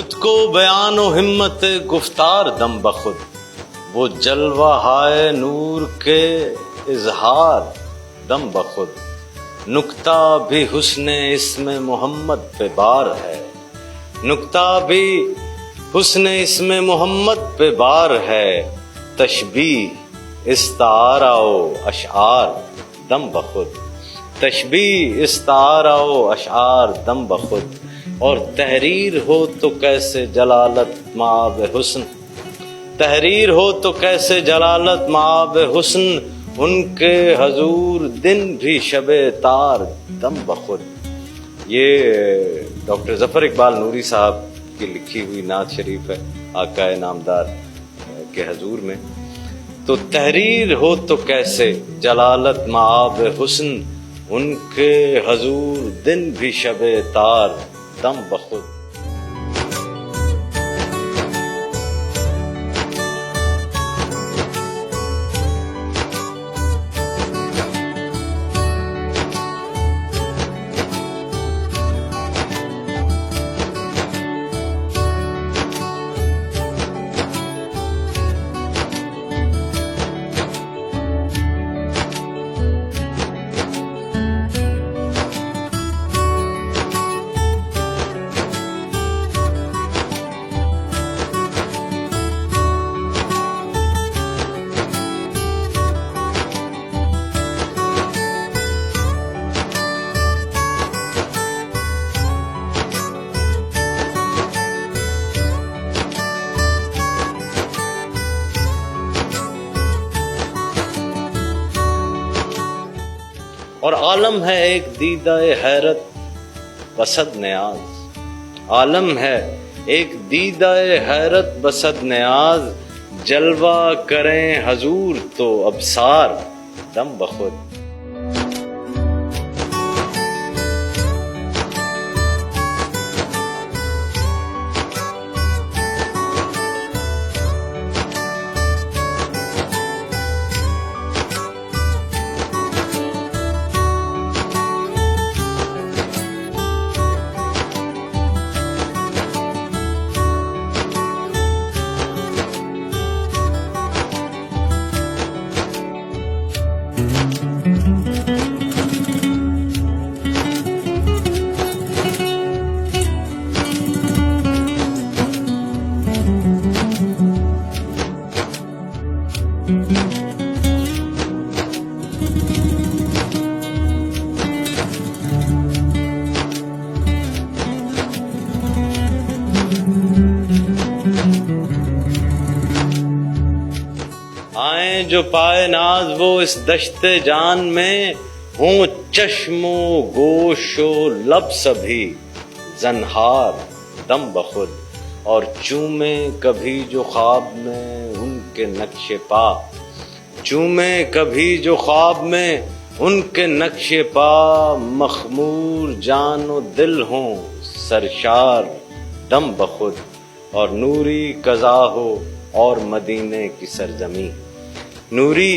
नुत्को बयान व हिम्मत गुफ्तार दम बखुद, वो जलवा हाय नूर के इजहार दम बखुद। नुक्ता भी हुस्ने इसमें मोहम्मद पे बार है, नुक्ता भी हुस्ने इसमें मोहम्मद पे बार है। तशबीह इस्तारा व अशआर दम बखुद, तशबीह इस्तारा व अशआर दम बखुद। और तहरीर हो तो कैसे जलालत माब हुस्न, तहरीर हो तो कैसे जलालत माब हुस्न। उनके हजूर दिन भी शबे तार दम बखुद। ये डॉक्टर ज़फ़र इकबाल नूरी साहब की लिखी हुई नात शरीफ है आकाए नामदार के हजूर में। तो तहरीर हो तो कैसे जलालत माब हुस्न, उनके हजूर दिन भी शबे तार दम बखुद। और आलम है एक दीदाए हैरत बसद न्याज, आलम है एक दीदाए हैरत बसद न्याज। जलवा करें हजूर तो अबसार दम बखुद। आए जो पाए नाज वो इस दश्ते जान में, हों चश्मो गोशो लब सभी ज़नहार दम बखुद। और चूमे कभी जो ख्वाब में उनके नक्शे पा, चूमे कभी जो ख्वाब में उनके नक्शे पा। मखमूर जानो दिल हों सरशार दम बखुद। और नूरी कज़ा हो और मदीने की सरजमी, नूरी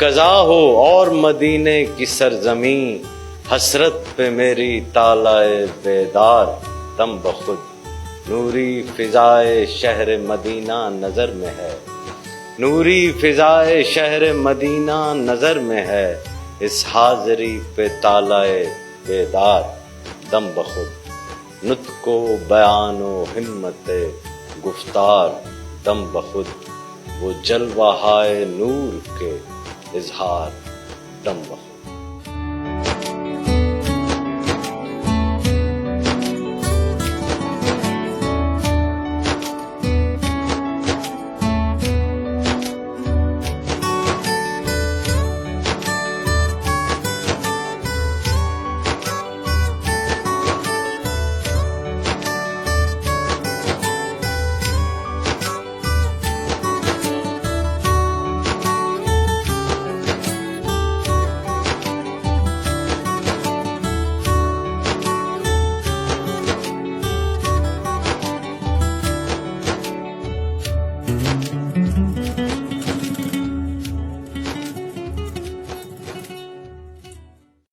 कज़ा हो और मदीने की सरजमी। हसरत पे मेरी तालाए बेदार दम बखुद। नूरी फिजाए शहर मदीना नजर में है, नूरी फिजाए शहर मदीना नजर में है। इस हाज़री पे तालाए बेदार दम बखुद। नुत्को बयानो हिम्मत गुफ्तार दम बखुद, वो जलवा हाय नूर के इजहार दम बखुद।